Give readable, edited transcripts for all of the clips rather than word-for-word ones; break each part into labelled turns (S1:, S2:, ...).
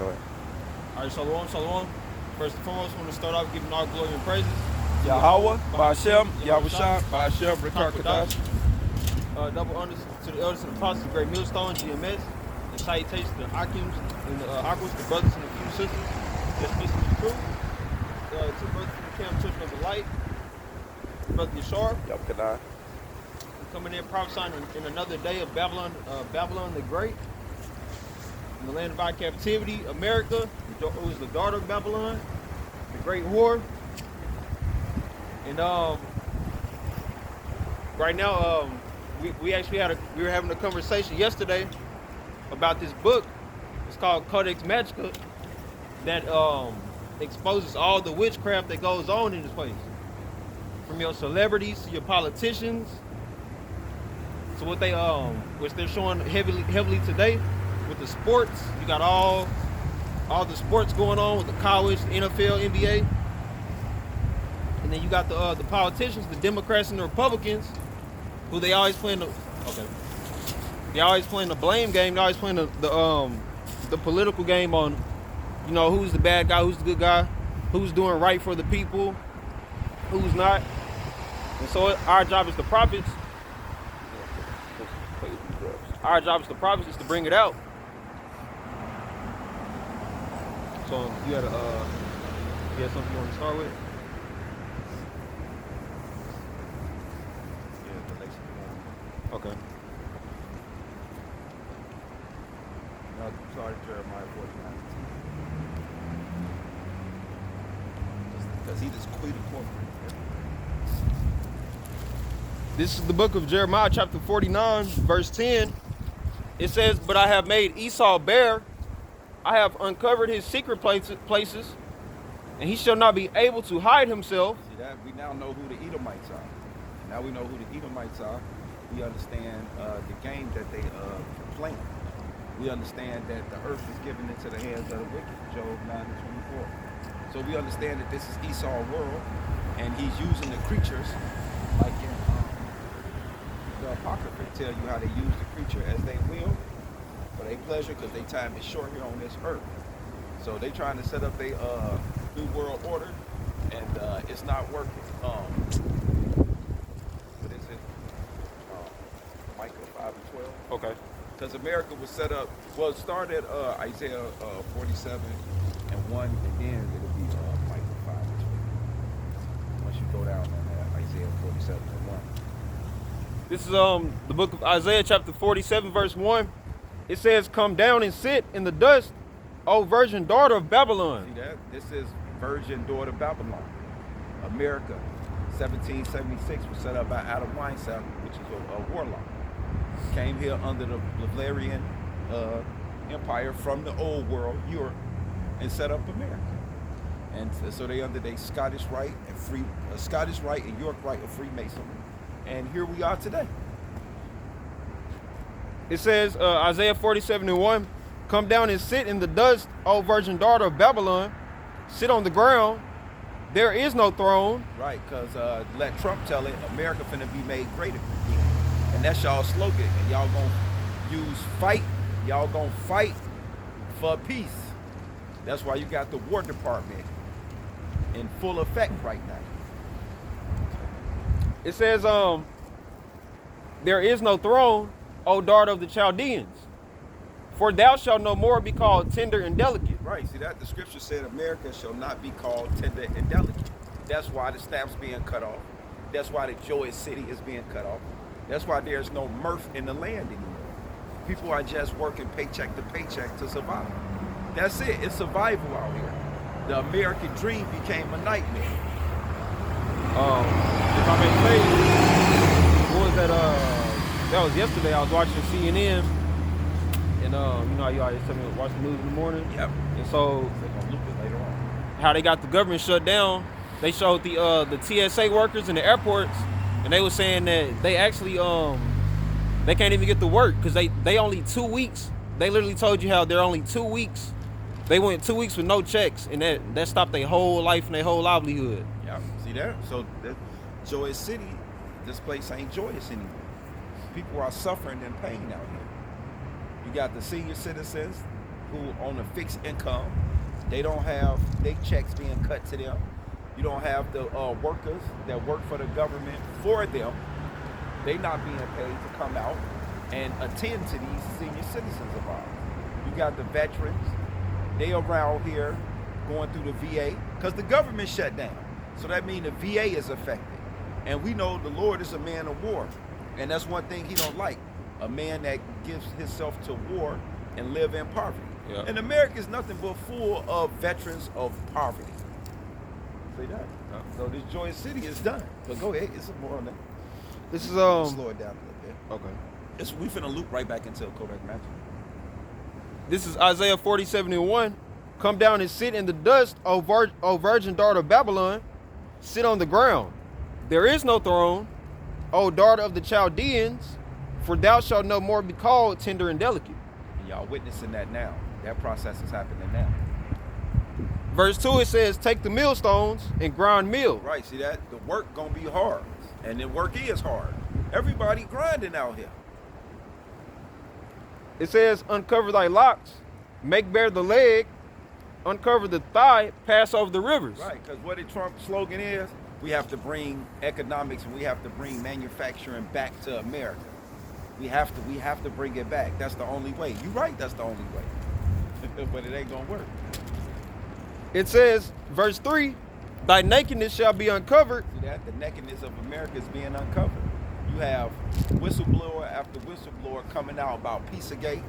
S1: Go ahead.
S2: All right, shalom, shalom. First and foremost, I want to start off giving all glory and praises.
S1: Yahweh, Ba'ashem, Yahushua, Ba'ashem, Rikar Kadash.
S2: Double honors to the elders and apostles, the great millstone, GMS, and salutations to the Akims and the Aquas, the brothers and the few sisters. Just peace to the crew. Two brothers from the camp, Children of the Light. Brother Yashar.
S1: Yep, Kadai.
S2: Coming in prophesying in another day of Babylon, Babylon the Great. In the land of our captivity, America, who is the daughter of Babylon, the great whore. And right now, we actually we were having a conversation yesterday about this book. It's called Codex Magica, that exposes all the witchcraft that goes on in this place, from your celebrities to your politicians. So what they which they're showing heavily today with the sports. You got all the sports going on with the college, the NFL, NBA. And then you got the politicians, the Democrats and the Republicans, who they always playing they always playing the blame game. They always playing the political game on, you know, who's the bad guy, who's the good guy, who's doing right for the people, who's not. And so our job as the prophets, is to bring it out. So you had something you want to start with? Okay.
S1: No, sorry, Jeremiah 49. Because he just quit corporate.
S2: This is the book of Jeremiah, chapter 49, verse 10. It says, "But I have made Esau bare. I have uncovered his secret places, and he shall not be able to hide himself."
S1: See that? We now know who the Edomites are. Now we know who the Edomites are. We understand the game that they playing. We understand that the earth is given into the hands of the wicked, Job 9:24. So we understand that this is Esau's world, and he's using the creatures like in the Apocrypha tell you how they use the creature as they will for their pleasure, because their time is short here on this earth. So they trying to set up a new world order, and it's not working. What is it? Micah 5:12.
S2: Okay.
S1: Because America was set up, well, it started Isaiah 47:1, and then it'll be Micah 5:12. Once you go down on Isaiah 47:1.
S2: This is the book of Isaiah, chapter 47, verse 1. It says, "Come down and sit in the dust, O virgin daughter of Babylon."
S1: See that? This is virgin daughter of Babylon. America, 1776, was set up by Adam Weishaupt, which is a warlock. Came here under the Bavarian Empire from the old world, Europe, and set up America. And so they under the Scottish Rite and York Rite of Freemasonry. And here we are today.
S2: It says, Isaiah 47:1, "Come down and sit in the dust, O virgin daughter of Babylon. Sit on the ground. There is no throne."
S1: Right, because let Trump tell it, America finna be made great again. And that's y'all slogan. And y'all gonna use fight. Y'all gonna fight for peace. That's why you got the War Department in full effect right now.
S2: It says, "There is no throne, O daughter of the Chaldeans. For thou shalt no more be called tender and delicate."
S1: Right, see that? The scripture said America shall not be called tender and delicate. That's why the stamps being cut off. That's why the Joy City is being cut off. That's why there's no mirth in the land anymore. People are just working paycheck to paycheck to survive. That's it. It's survival out here. The American dream became a nightmare.
S2: If I may say, what was that? That was yesterday. I was watching CNN, and you know, you always tell me to watch the news in the morning.
S1: Yep.
S2: And so
S1: They're gonna loop it later on.
S2: how they got the government shut down, they showed the TSA workers in the airports, and they were saying that they actually they can't even get to work because they only 2 weeks. They literally told you how they're only 2 weeks. They went 2 weeks with no checks, and that stopped their whole life and their whole livelihood.
S1: Yeah, see there? So the Joy City, this place ain't joyous anymore. People are suffering in pain out here. You got the senior citizens, who on a fixed income. They don't have their checks being cut to them. You don't have the workers that work for the government for them. They not being paid to come out and attend to these senior citizens of ours. You got the veterans. They around here going through the VA because the government shut down. So that means the VA is affected. And we know the Lord is a man of war. And that's one thing he don't like. A man that gives himself to war and live in poverty.
S2: Yeah.
S1: And America is nothing but full of veterans of poverty. See that? So this Joy City is done. But go ahead, get some more on that.
S2: This is
S1: Slow it down a little bit.
S2: okay.
S1: We finna loop right back into Kodak Magic.
S2: This is Isaiah 40:71. Come down and sit in the dust, O virgin daughter of Babylon. Sit on the ground. There is no throne, O daughter of the Chaldeans, for thou shalt no more be called tender and delicate.
S1: And y'all witnessing that now. That process is happening now.
S2: Verse 2, it says, take the millstones and grind meal.
S1: Right, see that? The work gonna be hard. And the work is hard. Everybody grinding out here.
S2: It says, uncover thy locks, make bare the leg, uncover the thigh, pass over the rivers.
S1: Right, because what the Trump slogan is, we have to bring economics and we have to bring manufacturing back to America. We have to bring it back. That's the only way. You're right, that's the only way. But it ain't gonna work.
S2: It says, verse 3, thy nakedness shall be uncovered.
S1: See that? The nakedness of America is being uncovered. You have whistleblower after whistleblower coming out about Pizzagate.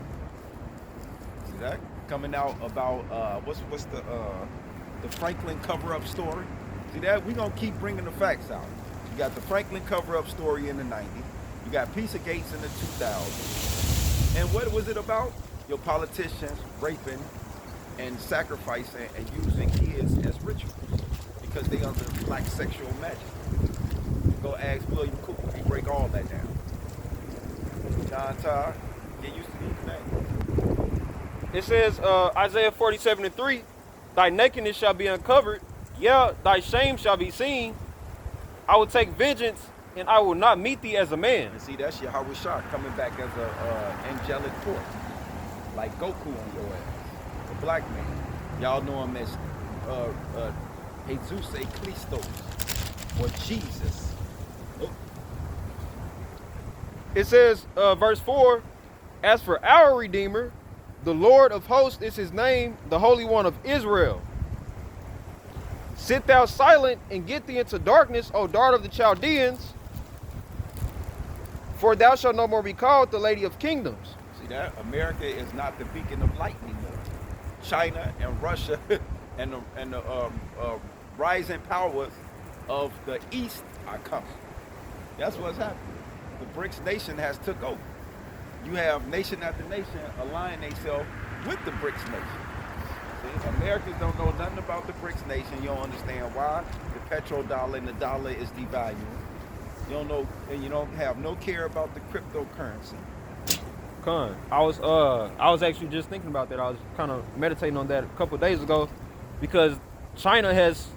S1: See that? Coming out about what's the Franklin cover-up story. See that? We're gonna keep bringing the facts out. You got the Franklin cover-up story in the 90s. You got Pizzagates in the 2000s. And what was it about? Your politicians raping and sacrificing and using kids as rituals because they under black sexual magic. Go ask William Cooper. He break all that down. John Todd, get used to these things.
S2: It says, Isaiah 47:3, thy nakedness shall be uncovered, yeah, thy shame shall be seen. I will take vengeance, and I will not meet thee as a man.
S1: And see, that's Yahweh Shah coming back as a angelic force, like Goku on your ass, a black man. Y'all know him as Jesus Christos or Jesus.
S2: It says, verse 4, as for our Redeemer, the Lord of hosts is his name, the Holy One of Israel. Sit thou silent and get thee into darkness, O daughter of the Chaldeans, for thou shalt no more be called the Lady of Kingdoms.
S1: See that? America is not the beacon of light anymore. China and Russia and the rising powers of the East are coming. That's what's happening. The BRICS nation has took over. You have nation after nation aligning themselves with the BRICS nation. See, Americans don't know nothing about the BRICS nation. You don't understand why. The petrodollar and the dollar is devaluing. You don't know, and you don't have no care about the cryptocurrency.
S2: Con, I was actually just thinking about that. I was kind of meditating on that a couple of days ago, because China has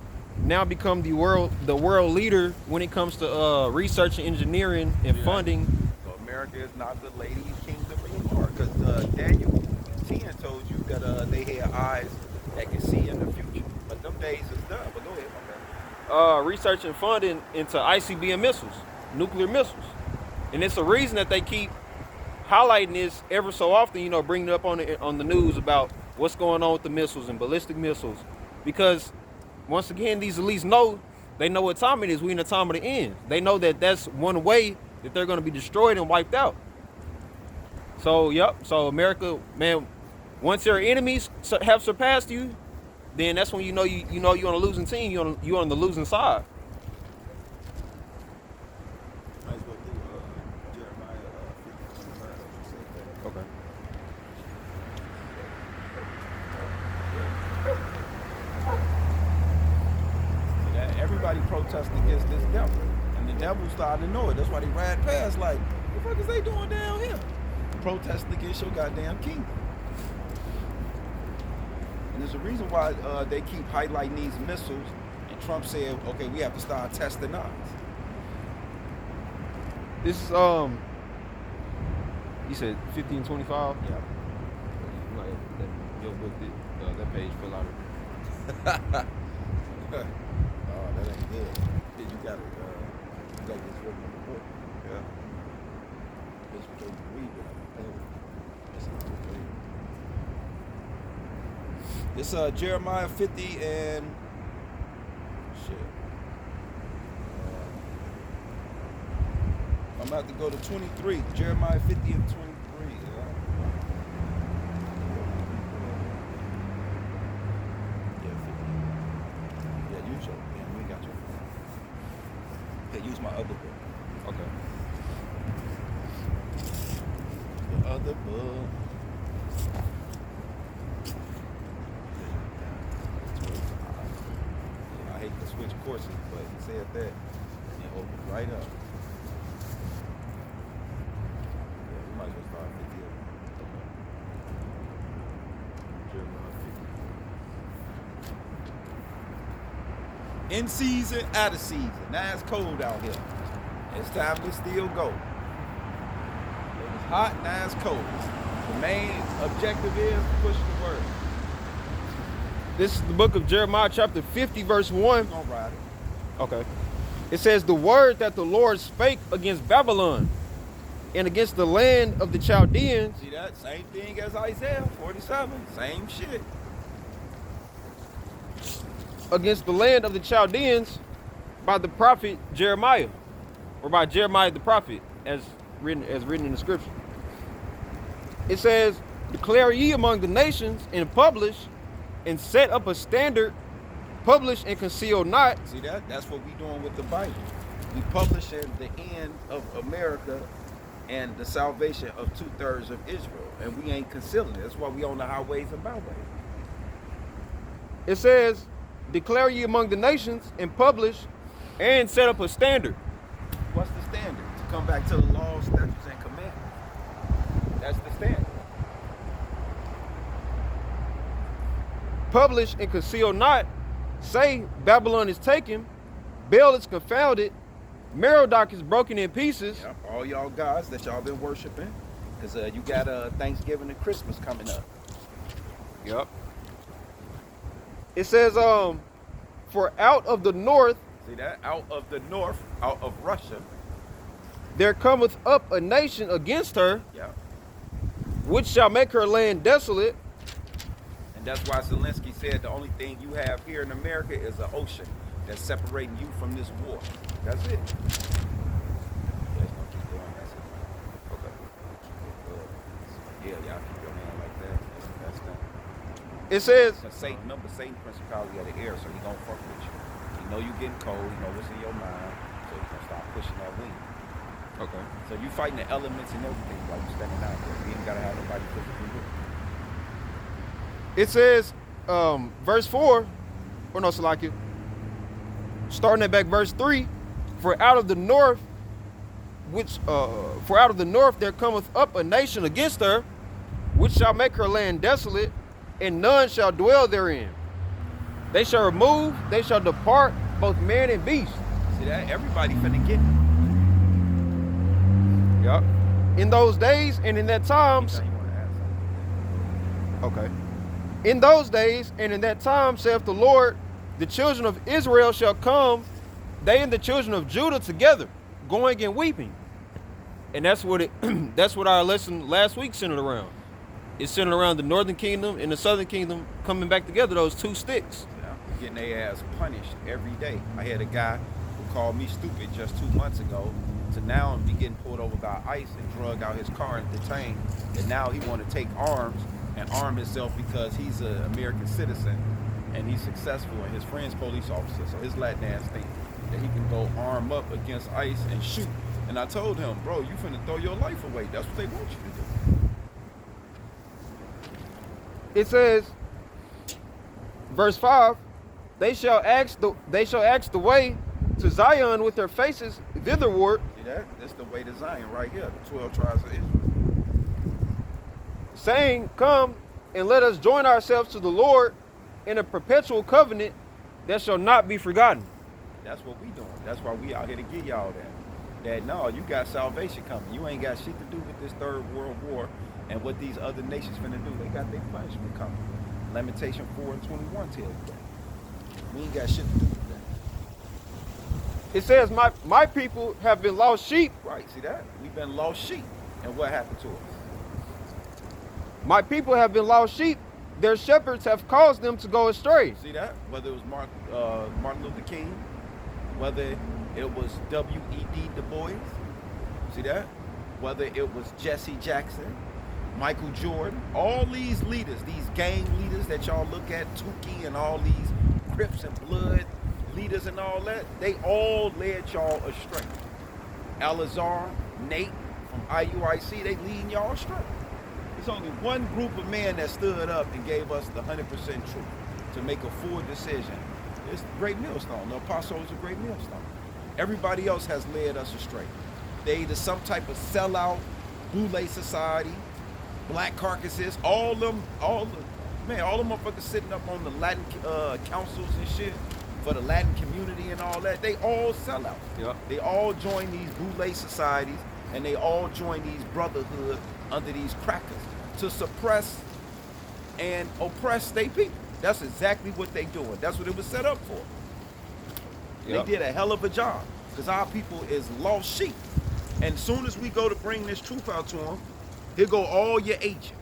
S2: now become the world leader when it comes to research and engineering and funding.
S1: So America is not the lady kingdom anymore, because Daniel 10 told you that they had eyes that can see in the future. But them days is done. But go ahead, my man.
S2: Research and funding into ICBM missiles, nuclear missiles, and it's a reason that they keep highlighting this ever so often. You know, bringing it up on the news about what's going on with the missiles and ballistic missiles, because once again, these elites know, they know what time it is. We in the time of the end. They know that that's one way that they're going to be destroyed and wiped out. So, yep. So America, man, once your enemies have surpassed you, then that's when you know you're on a losing team. You're on the losing side.
S1: Might as well do Jeremiah 50.
S2: Okay.
S1: Everybody protesting against this devil, and the devil started to know it. That's why they ride past like, what the fuck is they doing down here? Protesting against your goddamn kingdom. And there's a reason why they keep highlighting these missiles, and Trump said, okay, we have to start testing ours.
S2: This is you said 1525.
S1: Yeah.
S2: Page fell out.
S1: Oh, that ain't good. Then you got this written in the book.
S2: Yeah.
S1: This what they read it. That's not what they read. This Jeremiah 50 and shit. I'm about to go to 23. Jeremiah 50 and 23. Use your, yeah, we got your. Yeah, use my other book.
S2: Okay.
S1: The other book. Yeah, I hate to switch courses, but he said that and it opened right up. Yeah, we might as well start 50. Jeremiah 50. In season, out of season. Now it's cold out here. It's time to still go. It was hot, now it's cold. The main objective is to push the word.
S2: This is the book of Jeremiah, chapter 50, verse 1.
S1: We're gonna ride it.
S2: Okay. It says, the word that the Lord spake against Babylon and against the land of the Chaldeans.
S1: See that? Same thing as Isaiah 47. Same shit.
S2: Against the land of the Chaldeans by the prophet Jeremiah, or by Jeremiah the prophet, as written in the scripture. It says, declare ye among the nations and publish and set up a standard, publish and conceal not.
S1: See that? That's what we doing with the Bible. We publishing the end of America and the salvation of 2/3 of Israel, and we ain't concealing it. That's why we on the highways and byways.
S2: It says, declare ye among the nations and publish and set up a standard.
S1: What's the standard? To come back to the laws, statutes, and commandments. That's the standard.
S2: Publish and conceal not. Say Babylon is taken, Baal is confounded, Merodach is broken in pieces.
S1: Yep, all y'all gods that y'all been worshiping, because you got Thanksgiving and Christmas coming up.
S2: Yep. It says, for out of the north,
S1: See that? Out of the north, out of Russia.
S2: there cometh up a nation against her,
S1: Yeah.
S2: which shall make her land desolate.
S1: And that's why Zelensky said the only thing you have here in America is an ocean that's separating you from this war. That's it. Yeah, it's gonna keep going. That's it. Okay. Yeah, y'all keep your hand like that. That's done.
S2: It says,
S1: Because Satan, remember, Satan principality of the air, so he gonna fuck with you. He know you getting cold, he know what's in your mind, so he gonna start pushing that wind.
S2: okay.
S1: So you fighting the elements and everything while you standing out there. You ain't gotta have nobody physically with you.
S2: It says, verse 4, or no, Salaki, starting at back verse 3, for out of the north, for out of the north there cometh up a nation against her, which shall make her land desolate, and none shall dwell therein. They shall remove, they shall depart, both man and beast.
S1: See that? Everybody finna get it.
S2: Yep. In those days and in that time,
S1: Anytime you wanna add something.
S2: okay. In those days and in that time, saith the Lord, the children of Israel shall come, they and the children of Judah together, going and weeping. And that's what that's what our lesson last week centered around. It's centered around the northern kingdom and the southern kingdom coming back together, those two sticks.
S1: Yeah, getting their ass punished every day. I had a guy who called me stupid just 2 months ago to now be getting pulled over by ICE and drug out his car and detained. And now he want to take arms and arm himself because he's an American citizen and he's successful and his friend's police officer. So his Latin ass think that he can go arm up against ICE and shoot. And I told him, bro, you finna throw your life away. That's what they want you to do.
S2: It says, verse 5, they shall ask the way to Zion with their faces thitherward,
S1: See that? That's the way to Zion right here, the 12 tribes of Israel.
S2: saying, come and let us join ourselves to the Lord in a perpetual covenant that shall not be forgotten.
S1: That's what we doing. That's why we out here to get y'all that. That no, you got salvation coming. You ain't got shit to do with this third world war and what these other nations finna do. They got their punishment coming. Lamentation 4 and 21 tells you that. We ain't got shit to do with that.
S2: It says, my people have been lost sheep.
S1: Right, see that? We've been lost sheep. And what happened to us?
S2: My people have been lost sheep. Their shepherds have caused them to go astray.
S1: See that? Whether it was Martin Luther King, whether it was W.E.B. Du Bois, see that? Whether it was Jesse Jackson, Michael Jordan, all these leaders, these gang leaders that y'all look at, Tukey and all these Crips and Blood leaders and all that, they all led y'all astray. Alazar, Nate from IUIC, they leading y'all astray. It's only one group of men that stood up and gave us the 100% truth to make a full decision. It's the Great Millstone. The Apostle is a Great Millstone. Everybody else has led us astray. They either some type of sellout, Boule Society, Black Carcasses, all them motherfuckers sitting up on the Latin councils and shit for the Latin community and all that. They all sell out.
S2: Yep.
S1: They all join these Boule societies and they all join these brotherhood under these crackers to suppress and oppress their people. That's exactly what they doing. That's what it was set up for.
S2: Yep.
S1: They did a hell of a job because our people is lost sheep. And soon as we go to bring this truth out to them, here go all your agents.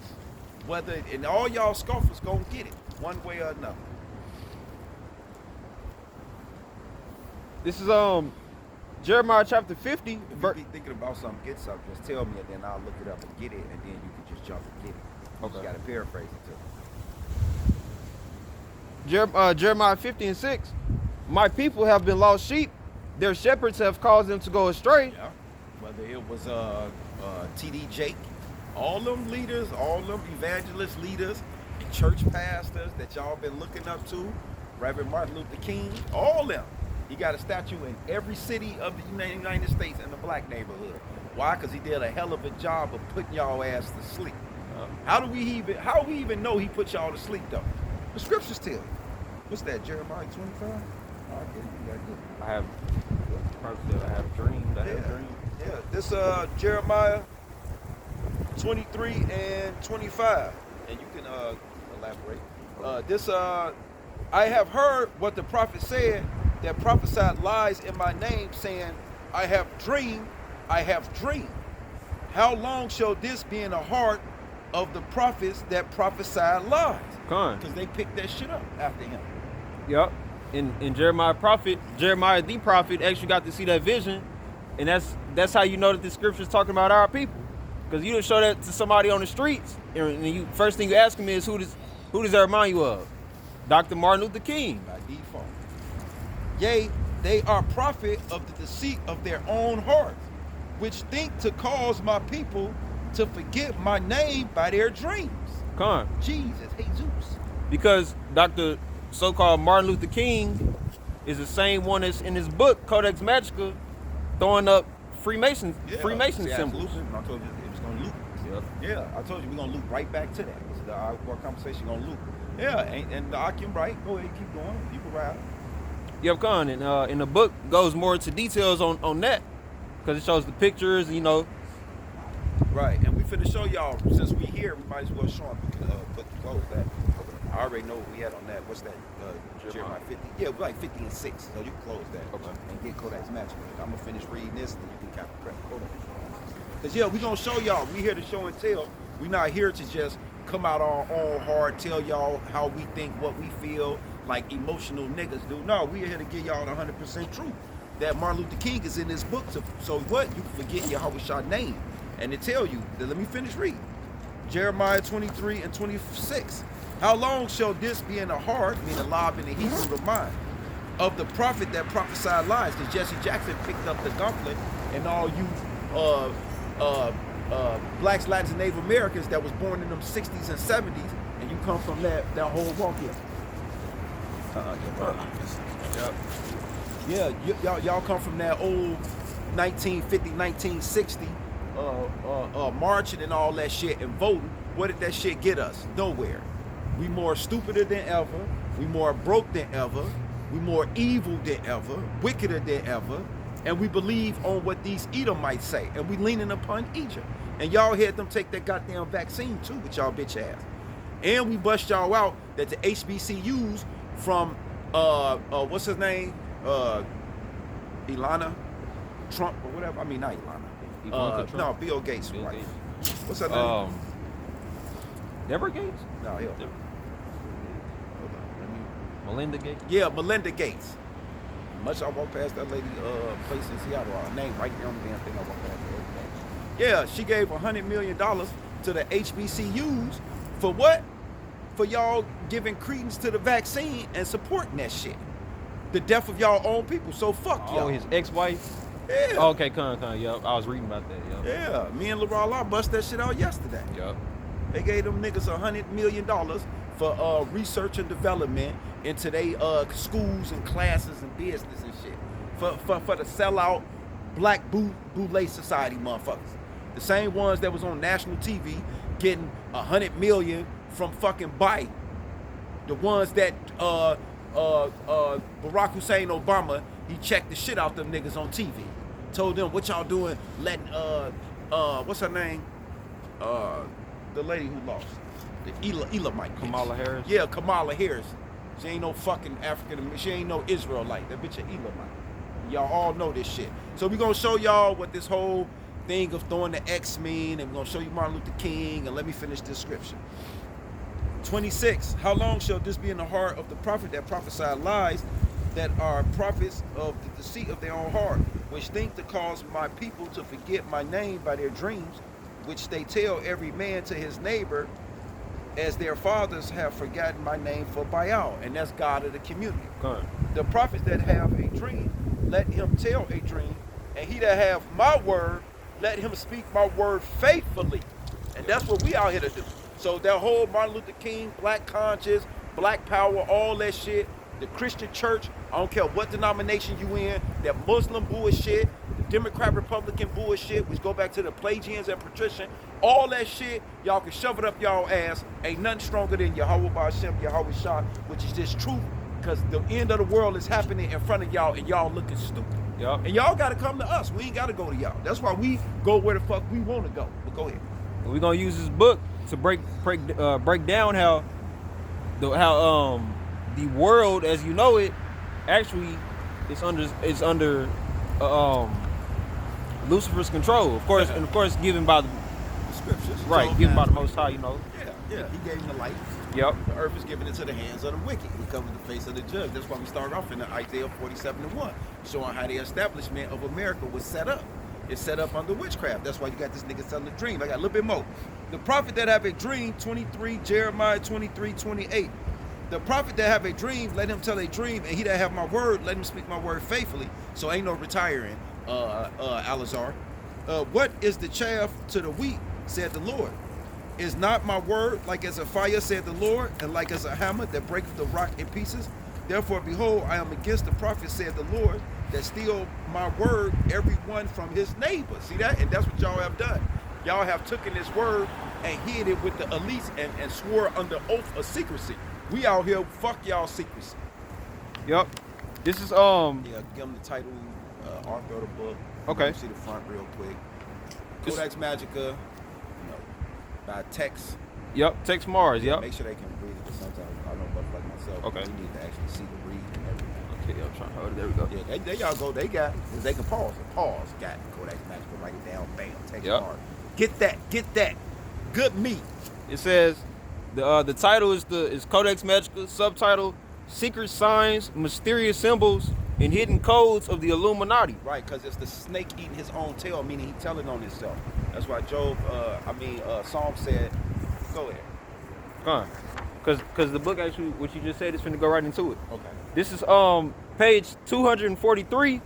S1: And all y'all scoffers gonna get it one way or another.
S2: This is Jeremiah chapter 50.
S1: If you be thinking about something, get something, just tell me and then I'll look it up and get it and then you can just jump and get it.
S2: Okay.
S1: You gotta paraphrase it too.
S2: Jeremiah 50 and 6. My people have been lost sheep. Their shepherds have caused them to go astray.
S1: Yeah. Whether it was T.D. Jake, all them leaders, all them evangelist leaders and church pastors that y'all been looking up to, Reverend Martin Luther King, all them. He got a statue in every city of the United States in the black neighborhood. Why? Because he did a hell of a job of putting y'all ass to sleep. How do we even know he put y'all to sleep though? The scriptures tell you. What's that, Jeremiah 25? Oh, I get it. You got it.
S2: I have dreamed.
S1: Yeah, this Jeremiah 23 and 25, and you can elaborate. I have heard what the prophet said that prophesied lies in my name, saying, I have dreamed. How long shall this be in the heart of the prophets that prophesied lies? Because they picked that shit up after him.
S2: Yep. In Jeremiah the prophet actually got to see that vision, and that's how you know that the scripture is talking about our people. Because you don't show that to somebody on the streets, and you first thing you ask them is who does that remind you of? Dr. Martin Luther King.
S1: By default. Yea, they are prophet of the deceit of their own hearts, which think to cause my people to forget my name by their dreams. Jesus, Jesus.
S2: Because Dr. so-called Martin Luther King is the same one that's in his book, Codex Magica, throwing up Freemason symbols.
S1: I told you it was going to loop.
S2: Yep.
S1: Yeah, I told you we're going to loop right back to that. Our conversation going to loop. Yeah, and I can right. Go ahead, keep going. You can ride.
S2: Yep, Khan. And the book goes more into details on that, because it shows the pictures, you know.
S1: Right, and we finna show y'all, since we here, we might as well show them, close that. I already know what we had on that. What's that? Jeremiah 50. Yeah, we're like 50 and 6, so you can close that.
S2: Okay.
S1: And get Codex Magica. I'm gonna finish reading this, and then you can kind of prep Codex. Because yeah, we gonna show y'all. We here to show and tell. We not here to just come out our own hard, tell y'all how we think, what we feel, like emotional niggas do. No, we are here to give y'all the 100% truth. That Martin Luther King is in this book. So what? You forget Yahweh name. And to tell you, let me finish reading. Jeremiah 23 and 26. How long shall this be in the heart, meaning lob in the Hebrew of mind, of the prophet that prophesied lies? Because Jesse Jackson picked up the gauntlet, and all you blacks, Latins, and Native Americans that was born in them 60s and 70s, and you come from that whole walk here. Yeah, y'all come from that old 1950, 1960 marching and all that shit and voting. What did that shit get us? Nowhere. We more stupider than ever. We more broke than ever. We more evil than ever. Wickeder than ever. And we believe on what these Edomites say. And we leaning upon Egypt. And y'all had them take that goddamn vaccine too with y'all bitch ass. And we bust y'all out that the HBCUs from what's his name? Ilana Trump or whatever. I mean, not Ilana.
S2: Ivanka Trump.
S1: No, Bill Gates'
S2: Bill
S1: wife.
S2: Gates.
S1: What's her name?
S2: Deborah Gates?
S1: No, hell.
S2: Deborah-
S1: Hold on. Let me.
S2: Melinda Gates?
S1: Yeah, Melinda Gates. Much I walk past that lady place in Seattle. Her name right there on the damn thing I walk past every day. Yeah, she gave $100 million to the HBCUs for what? For y'all giving credence to the vaccine and supporting that shit. The death of y'all own people. So fuck y'all.
S2: Oh, his ex-wife?
S1: Yeah.
S2: Oh, okay, yup. I was reading about that, yup.
S1: Yeah, me and LaRaw Law bust that shit out yesterday.
S2: Yup.
S1: They gave them niggas $100 million for research and development into they schools and classes and business and shit. For the sellout black boule society motherfuckers. The same ones that was on national TV getting $100 million from fucking Biden. The ones that Barack Hussein Obama, he checked the shit out them niggas on TV. Told them, what y'all doing letting what's her name? The lady who lost. The Elamite.
S2: Kamala Harris?
S1: Yeah, Kamala Harris. She ain't no fucking African, she ain't no Israelite. That bitch a Elamite. Y'all all know this shit. So we gonna show y'all what this whole thing of throwing the X mean, and we're gonna show you Martin Luther King, and let me finish this scripture. 26, how long shall this be in the heart of the prophet that prophesied lies that are prophets of the deceit of their own heart, which think to cause my people to forget my name by their dreams, which they tell every man to his neighbor, as their fathers have forgotten my name for Baal, and that's God of the community.
S2: Come.
S1: The prophets that have a dream, let him tell a dream, and he that have my word, let him speak my word faithfully. And that's what we out here to do. So that whole Martin Luther King, black conscience, black power, all that shit, the Christian church, I don't care what denomination you in, that Muslim bullshit, the Democrat Republican bullshit, which go back to the Pelagians and patrician, all that shit, y'all can shove it up y'all ass. Ain't nothing stronger than Yahweh Ba'Shem, Yahweh Shah, which is just truth, because the end of the world is happening in front of y'all and y'all looking stupid.
S2: Yup.
S1: And y'all gotta come to us. We ain't gotta go to y'all. That's why we go where the fuck we wanna go. But go ahead.
S2: We're gonna use this book to break down how the world as you know it actually is under Lucifer's control, of course, and of course given by the
S1: Scriptures.
S2: right,
S1: Job
S2: given by
S1: 9.
S2: the Most High, you know.
S1: Yeah. He gave him the light.
S2: Yep.
S1: The earth is given into the hands of the wicked. He covers the face of the judge. That's why we started off in the Isaiah 47:1, showing how the establishment of America was set up. It's set up under witchcraft. That's why you got this nigga telling the dream. I got a little bit more. The prophet that have a dream, 23, Jeremiah 23:28. The prophet that have a dream, let him tell a dream, and he that have my word, let him speak my word faithfully. So ain't no retiring, Alazar. What is the chaff to the wheat, said the Lord? Is not my word like as a fire, said the Lord, and like as a hammer that breaketh the rock in pieces? Therefore, behold, I am against the prophet, said the Lord, that steal my word, every one from his neighbor. See that? And that's what y'all have done. Y'all have taken this word and hid it with the elites and swore under oath of secrecy. We out here, fuck y'all secrecy.
S2: Yep. This is
S1: Yeah, give them the title, author of the book.
S2: Okay.
S1: See the front real quick. Codex Magica, by text.
S2: Yep, Tex Mars, yep.
S1: Make sure they can read it, because sometimes I know buff like myself.
S2: Okay.
S1: We need to actually see the read and everything.
S2: Okay, I'm trying to hold it. There we go.
S1: Yeah, there y'all go. They got, they can pause. Pause. Got it. Codex Magica. Write it down. Bam. Text
S2: Yep.
S1: Mars. Get that. Good meat.
S2: It says the title is Codex Magica, subtitle Secret Signs, Mysterious Symbols, and Hidden Codes of the Illuminati.
S1: Right, because it's the snake eating his own tail, meaning he telling on himself. That's why Job, Psalm said, go ahead.
S2: Because the book actually, what you just said, is finna go right into it.
S1: Okay.
S2: This is page 243,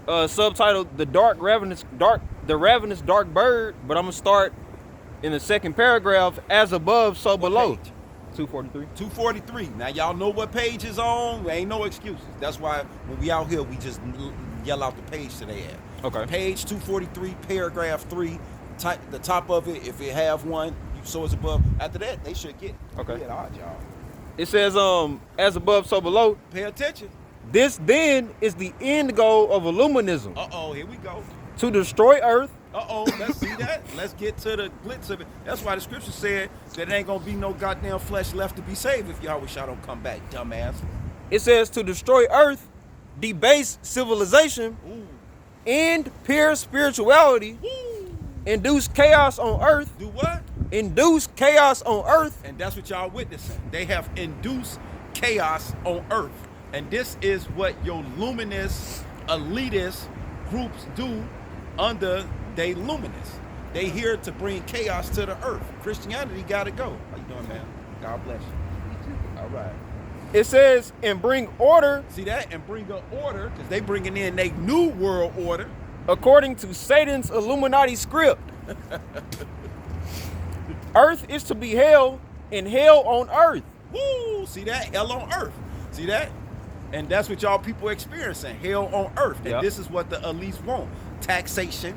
S2: subtitled The Ravenous Dark Bird, but I'm gonna start in the second paragraph, as above, so below.
S1: Page?
S2: 243.
S1: 243. Now y'all know what page is on. Ain't no excuses. That's why when we out here, we just yell out the page to their ass.
S2: Okay.
S1: Page 243, paragraph 3. The top of it, if it have one, so it's above. After that, they should get.
S2: Okay.
S1: Get odd, y'all.
S2: It says, as above, so below.
S1: Pay attention.
S2: This then is the end goal of Illuminism,
S1: Uh-oh, here we go.
S2: to destroy Earth
S1: Let's see that. Let's get to the glitz of it. That's why the scripture said that there ain't gonna be no goddamn flesh left to be saved if Yahweh Shah don't come back, dumbass.
S2: It says to destroy earth, debase civilization,
S1: Ooh.
S2: end pure spirituality,
S1: Woo.
S2: induce chaos on earth,
S1: Do what?
S2: induce chaos on earth.
S1: And that's what y'all witnessing. They have induced chaos on earth. And this is what your luminous, elitist groups do under they luminous. They here to bring chaos to the earth. Christianity gotta go. How you doing, man? God bless you. All right.
S2: It says, and bring order
S1: See that? And bring an order, because they bringing in their new world order.
S2: according to Satan's Illuminati script. Earth is to be hell, and hell on earth.
S1: Woo! See that? Hell on earth. See that? And that's what y'all people experiencing. Hell on earth. And
S2: Yep.
S1: this is what the elites want. Taxation,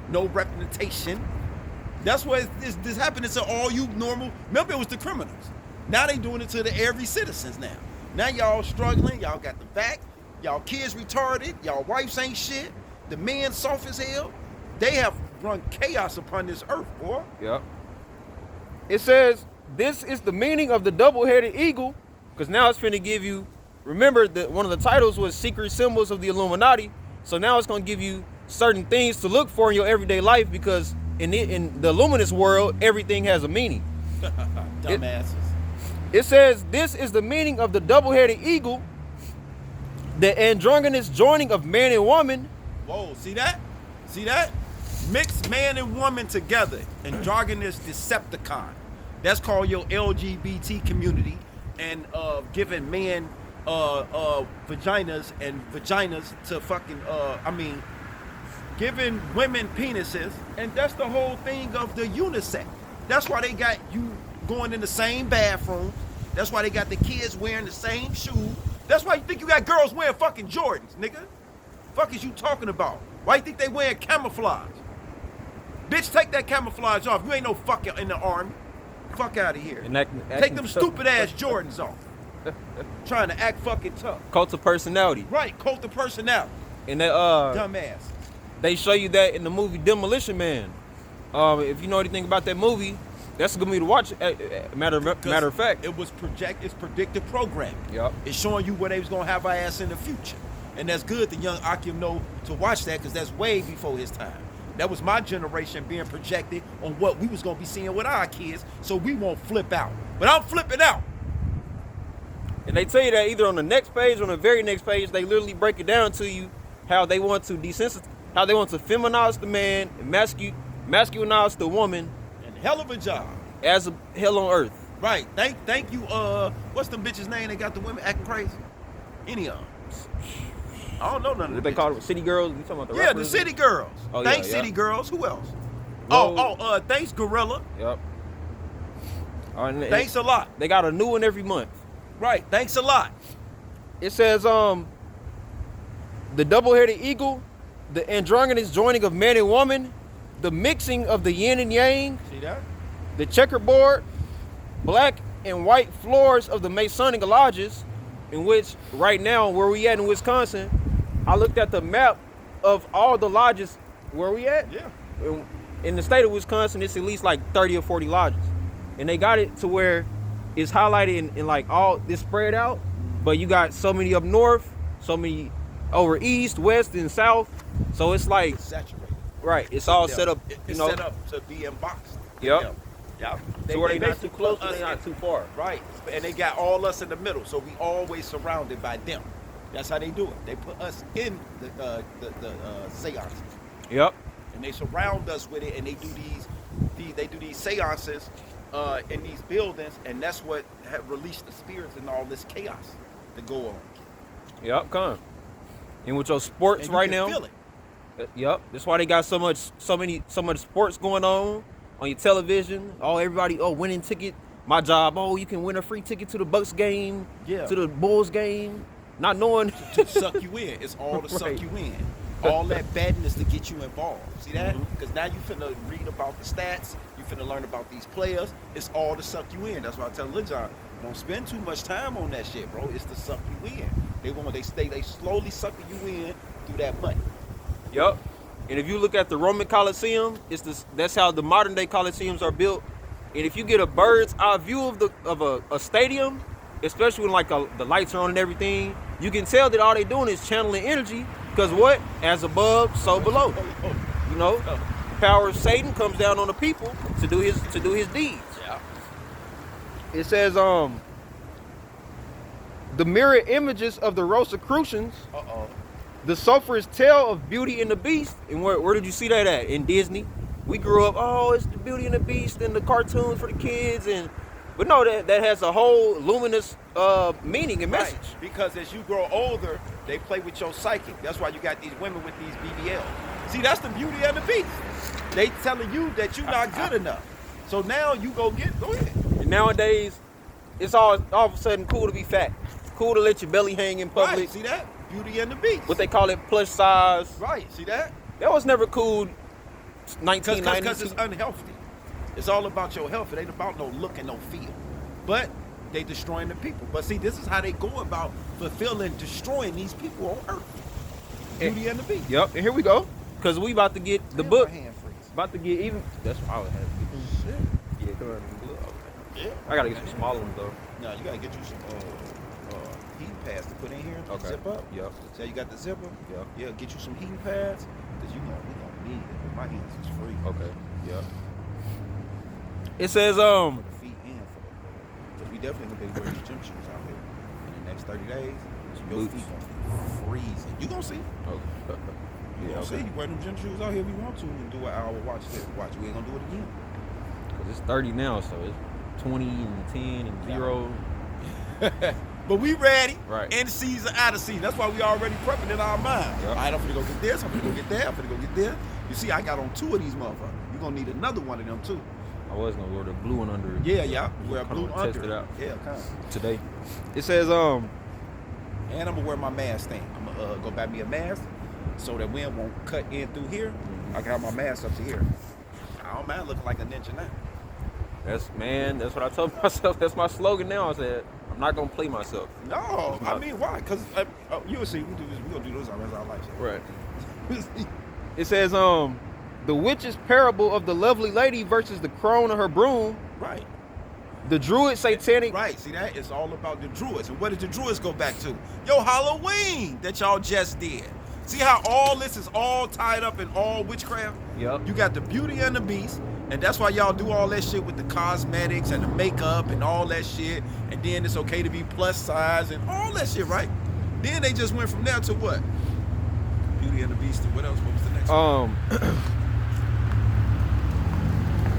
S1: no representation. That's what this happening to all you normal. Remember, it was the criminals. Now they doing it to the every citizens now. Now y'all struggling. Y'all got the back. Y'all kids retarded. Y'all wives ain't shit. The men soft as hell. They have run chaos upon this earth, boy.
S2: Yep. It says, this is the meaning of the double-headed eagle, because now it's finna give you, remember that one of the titles was Secret Symbols of the Illuminati, so now it's gonna give you certain things to look for in your everyday life, because in the luminous world, everything has a meaning.
S1: Dumbasses.
S2: It says, this is the meaning of the double-headed eagle, the androgynous joining of man and woman.
S1: Whoa, see that? See that? Mix man and woman together. Androgynous Decepticon. That's called your LGBT community. And giving men vaginas and vaginas to fucking, giving women penises. And that's the whole thing of the unisex. That's why they got you going in the same bathroom. That's why they got the kids wearing the same shoe. That's why you think you got girls wearing fucking Jordans, nigga. Fuck is you talking about? Why you think they wearing camouflage? Bitch, take that camouflage off. You ain't no fucking in the army. Fuck out of here. Take them stupid ass Jordans off. Trying to act fucking tough.
S2: Cult of personality.
S1: Right, cult of personality.
S2: And they,
S1: Dumbass.
S2: they show you that in the movie Demolition Man. If you know anything about that movie, that's gonna be to watch. Matter of fact,
S1: It was it's predictive programming.
S2: Yep.
S1: It's showing you where they was gonna have our ass in the future. And that's good the young Akim know to watch that, because that's way before his time. That was my generation being projected on what we was gonna be seeing with our kids, so we won't flip out. But I'm flipping out.
S2: and they tell you that either on the next page or on the very next page, they literally break it down to you how they want to desensitize, how they want to feminize the man and masculinize the woman
S1: And hell of a job.
S2: as a hell on earth.
S1: Right. Thank you. What's them bitches' name? They got the women acting crazy. Any of them. I don't know none of
S2: What
S1: them.
S2: they call it, city girls? You talking about the
S1: Yeah, the
S2: rappers?
S1: city girls.
S2: Oh,
S1: Thanks,
S2: yeah.
S1: city girls. Who else?
S2: Whoa.
S1: Thanks, Gorilla.
S2: Yep. And
S1: Thanks a lot.
S2: They got a new one every month.
S1: Right. Thanks a lot.
S2: It says, the double-headed eagle, the androgynous joining of man and woman, the mixing of the yin and yang,
S1: See that?
S2: the checkerboard, black and white floors of the Masonic lodges, in which right now, where we at in Wisconsin, I looked at the map of all the lodges where we at.
S1: Yeah.
S2: In the state of Wisconsin, it's at least like 30 or 40 lodges. And they got it to where it's highlighted in like all this spread out, but you got so many up north, so many over east, west, and south. So it's like,
S1: It's saturated.
S2: right, it's all
S1: Yeah.
S2: set up,
S1: It's
S2: you know.
S1: set up to be in boxes.
S2: Yep.
S1: Yeah.
S2: So where they not
S1: basically
S2: too close,
S1: put
S2: but they
S1: us
S2: not
S1: in-
S2: too far.
S1: Right. And they got all us in the middle, so we always surrounded by them. That's how they do it. They put us in the seances,
S2: Yep.
S1: and they surround us with it, and they do these seances in these buildings, and that's what have released the spirits and all this chaos to go on.
S2: Yep, come. And with your sports
S1: And you
S2: right
S1: can
S2: now,
S1: feel it.
S2: yep, that's why they got so much sports going on your television. Oh, everybody, winning ticket. My job, you can win a free ticket to the Bucks game,
S1: Yeah.
S2: to the Bulls game, not knowing.
S1: To suck you in. It's all to
S2: Right.
S1: suck you in. All that badness to get you involved. See that?
S2: Mhm.
S1: Because now you finna read about the stats. You finna learn about these players. It's all to suck you in. That's why I tell Lil Jon, don't spend too much time on that shit, bro. It's to suck you in. They slowly sucking you in through that money.
S2: Yep. And if you look at the Roman Colosseum, that's how the modern day Colosseums are built. And if you get a bird's eye view of a stadium, especially when like the lights are on and everything, you can tell that all they're doing is channeling energy. Because what? As above, so below. You know, the power of Satan comes down on the people to do his deeds.
S1: Yeah.
S2: It says the mirror images of the Rosicrucians, the sulphurous tale of Beauty and the Beast. And where did you see that at? In Disney. We grew up, oh, it's the Beauty and the Beast and the cartoons for the kids, but no, that has a whole luminous meaning and message.
S1: Right. Because as you grow older, they play with your psychic. That's why you got these women with these BBL. See, that's the Beauty and the Beast. They telling you that you're not good enough. So now you go ahead.
S2: And nowadays, it's all of a sudden cool to be fat. Cool to let your belly hang in public.
S1: Right, see that? Beauty and the Beast.
S2: What they call it, plush size.
S1: Right, see that?
S2: That was never cool. 1992.
S1: Because it's unhealthy. It's all about your health. It ain't about no look and no feel. But they destroying the people. But see, this is how they go about destroying these people on earth. Beauty and the Beast.
S2: Yep, and here we go. Because we about to get the book.
S1: My hand freeze.
S2: About to get even. That's what I would have.
S1: Shit.
S2: Yeah, come on.
S1: Yeah.
S2: I gotta get some smaller ones though.
S1: No, you gotta get you some heating pads to put in here.
S2: Okay.
S1: Zip up.
S2: Yep.
S1: So you got the zipper.
S2: Yep.
S1: Yeah. Get you some heating pads because we gonna need it. My hands is free.
S2: Okay. Yep. It says
S1: For the feet and for the. Because we definitely gonna be wearing these gym shoes out here in the next 30 days. Your
S2: Boots.
S1: feet gonna be freezing. You gonna see.
S2: Okay.
S1: You gonna see. You wear them gym shoes out here if you want to and do an hour. Watch this. Watch. We ain't gonna do it again.
S2: Cause it's 30 now, so it's 20 and 10 and 0.
S1: But we ready.
S2: Right.
S1: In season, out of season. That's why we already prepping in our mind.
S2: Yep.
S1: All right, I'm finna go get this. I'm finna go get that. I'm finna go get there. You see, I got on 2 of these motherfuckers. You're gonna need another one of them too.
S2: I was gonna wear the blue one under.
S1: Yeah. Wear a
S2: Kinda
S1: blue
S2: wanna test
S1: under.
S2: it out.
S1: Yeah, kind of.
S2: Today. It says
S1: And I'm gonna wear my mask thing. I'm gonna go buy me a mask so that wind won't cut in through here. I can have my mask up to here. I don't mind looking like a ninja now.
S2: that's what I told myself. That's my slogan now. I said I'm not gonna play myself.
S1: No, I mean why? Because you will see. We do this. We gonna do this our rest of our life.
S2: Right. It says the witch's parable of the lovely lady versus the crone of her broom.
S1: Right.
S2: The druid satanic.
S1: Right. See that? It's all about the druids. And what did the druids go back to? Yo, Halloween that y'all just did. See how all this is all tied up in all witchcraft?
S2: Yep.
S1: You got the Beauty and the Beast, and that's why y'all do all that shit with the cosmetics and the makeup and all that shit. And then it's okay to be plus size and all that shit, right? Then they just went from there to what? Beauty and the Beast and what else? What was the next one?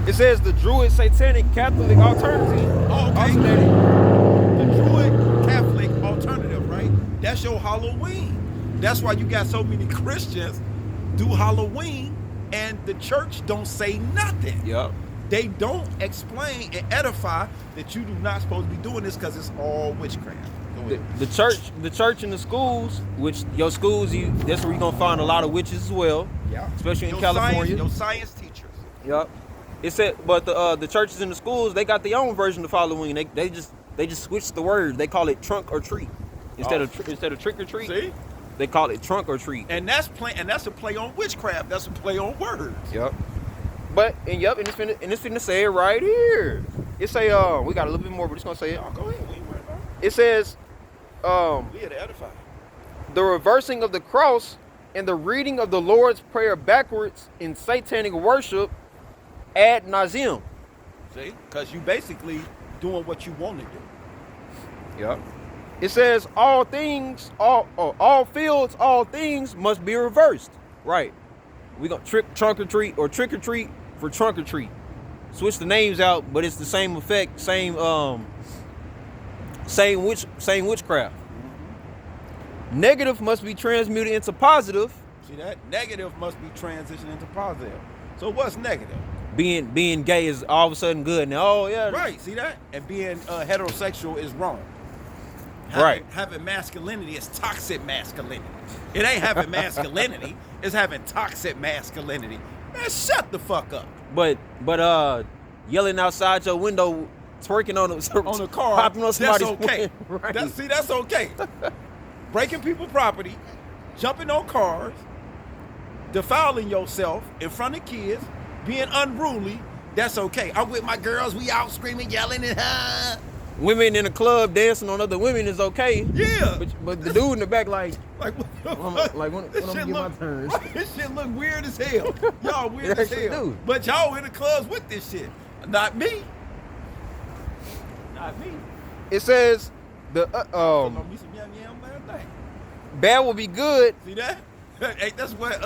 S2: It says the druid satanic Catholic alternative.
S1: Oh, okay.
S2: Alternative.
S1: The Druid Catholic alternative, right? That's your Halloween. That's why you got so many Christians do Halloween and the church don't say nothing.
S2: Yep.
S1: They don't explain and edify that you do not supposed to be doing this because it's all witchcraft. Go ahead.
S2: The church and the schools, which your schools, that's where you're gonna find a lot of witches as well.
S1: Yeah.
S2: Especially in
S1: Your
S2: California.
S1: Your science teachers.
S2: Yep. It said, but the churches and the schools, they got their own version of Halloween. They just switched the word. They call it trunk or treat instead of trick or treat.
S1: See?
S2: They call it trunk or treat.
S1: And that's a play on witchcraft. That's a play on words.
S2: Yep. And it's finna say it right here. It say we got a little bit more, but it's gonna say it.
S1: No, go ahead. We ain't worried about it.
S2: It says
S1: We here to edify.
S2: the reversing of the cross and the reading of the Lord's Prayer backwards in satanic worship ad nauseum.
S1: See? Because you basically doing what you want to do.
S2: Yep. It says all things, all fields, all things must be reversed. Right. We gonna trunk or treat or trick or treat for trunk or treat. Switch the names out, but it's the same effect, same witchcraft.
S1: Mm-hmm.
S2: Negative must be transmuted into positive.
S1: See that? Negative must be transitioned into positive. So what's negative?
S2: Being gay is all of a sudden good now. Oh yeah.
S1: Right, see that? And being heterosexual is wrong.
S2: Right.
S1: Having masculinity is toxic masculinity. It ain't having masculinity, it's having toxic masculinity. Man, shut the fuck up.
S2: But yelling outside your window, twerking on
S1: On a car,
S2: hopping on somebody's
S1: that's okay.
S2: window. Right.
S1: That's okay. Breaking people's property, jumping on cars, defiling yourself in front of kids, being unruly, that's okay. I'm with my girls, we out screaming, yelling, and
S2: Women in the club dancing on other women is okay.
S1: yeah.
S2: But the dude in the back like
S1: Like, what the fuck?
S2: like when
S1: This
S2: I'm
S1: shit
S2: gonna get my
S1: look-
S2: turn.
S1: This shit look weird as hell. Y'all weird
S2: It
S1: as
S2: actually
S1: hell.
S2: do.
S1: But y'all in the clubs with this shit. Not me. Not me.
S2: It says the
S1: Put me some yum yum last night.
S2: bad will be good.
S1: See that? Hey, that's what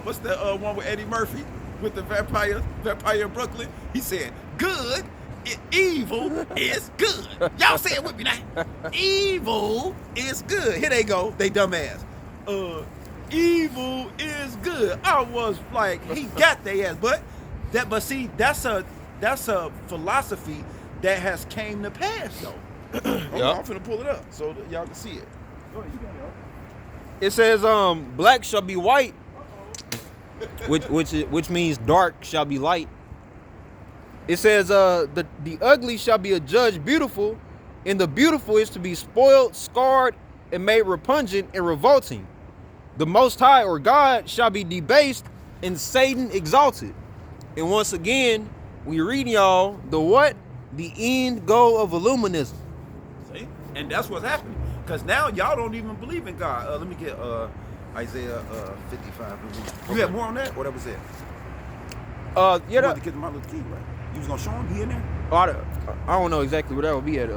S1: what's the one with Eddie Murphy with the vampire in Brooklyn? He said, "Good, evil is good." Y'all say it with me now. Evil is good. Here they go. They dumbass. Evil is good. I was like, he got their ass, but see, that's a philosophy that has came to pass though. Hold on, I'm finna pull it up so that y'all can see it. Go ahead, you got it.
S2: It says black shall be white, which means dark shall be light. It says the ugly shall be adjudged beautiful, and the beautiful is to be spoiled, scarred, and made repugnant and revolting. The Most High or God shall be debased, and Satan exalted. And once again, we read y'all the what? The end goal of Illuminism.
S1: See? And that's what's happening. Because now y'all don't even believe in God. Let me get Isaiah 55. You had more on that? Or that was it?
S2: Yeah,
S1: You wanted to get Martin Luther King, right? You was going to show him? He in there?
S2: I don't know exactly where that would be at.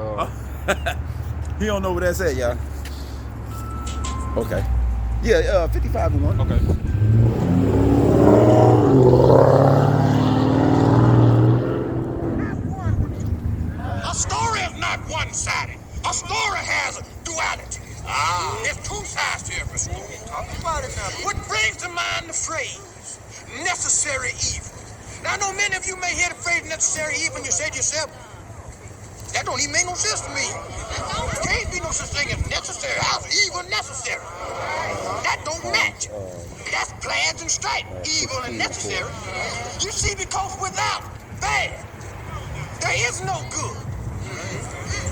S1: He don't know where that's at, y'all. Okay. Yeah, 55 and 1.
S2: Okay.
S3: A story is not one-sided. A story has duality. There's two sides to every story. Talk about it now. What brings to mind the phrase, necessary evil? Now, I know many of you may hear the phrase necessary evil and you say to yourself, that don't even make no sense to me. There can't be no such thing as necessary. How's evil necessary? That don't match. That's plans and strife. Evil and necessary. You see, because without bad, there is no good.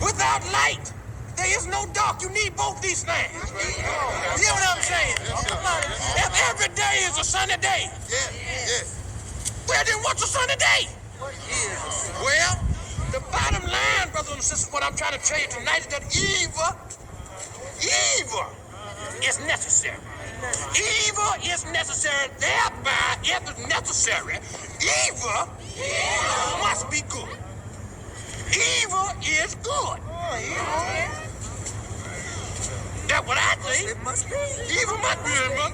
S3: Without light, there is no dark. You need both these things. You know what I'm saying? If every day is a sunny day, well, then what's a sunny day? Well, the bottom line, brothers and sisters, what I'm trying to tell you tonight is that evil is necessary. Evil is necessary, thereby, if it's necessary, evil must be good. Evil is good. That's what I think. It must be. Evil must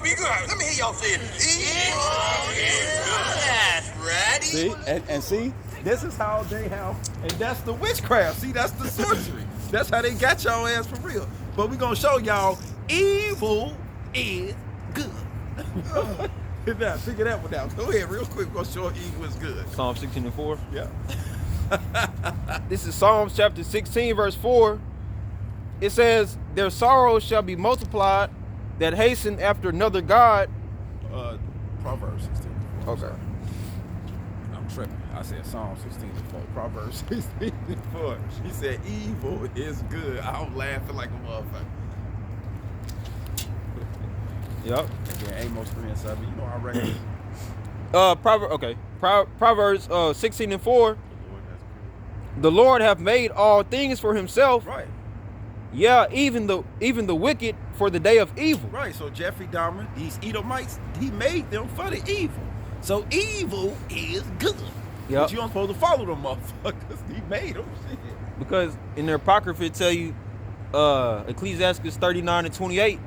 S3: be good. Let me hear y'all say it. Evil is good. That's right.
S1: See? And see? This is how they have, and that's the witchcraft. See, that's the sorcery. That's how they got y'all ass for real. But we're going to show y'all evil is good. Now, figure that one out. Go ahead real quick. We're going to show evil is good.
S2: Psalm 16 and 4.
S1: Yeah.
S2: This is Psalms chapter 16, verse 4. It says, their sorrows shall be multiplied that hasten after another God.
S1: Proverbs 16.
S2: Okay.
S1: I'm tripping. I said Psalm 16 and 4. Proverbs 16 and 4. She said evil is good. I was laughing like a motherfucker.
S2: Yep.
S1: And then Amos 3 and 7. You know I read it.
S2: Proverbs 16 and 4. The Lord hath made all things for himself.
S1: Right.
S2: Yeah, even the wicked for the day of evil.
S1: Right. So Jeffrey Dahmer, these Edomites, he made them for the evil. So evil is good.
S2: Yep.
S1: But you don't supposed to follow them motherfuckers. He made them. Shit.
S2: Because in their apocrypha it tell you, Ecclesiastes 39 and 28,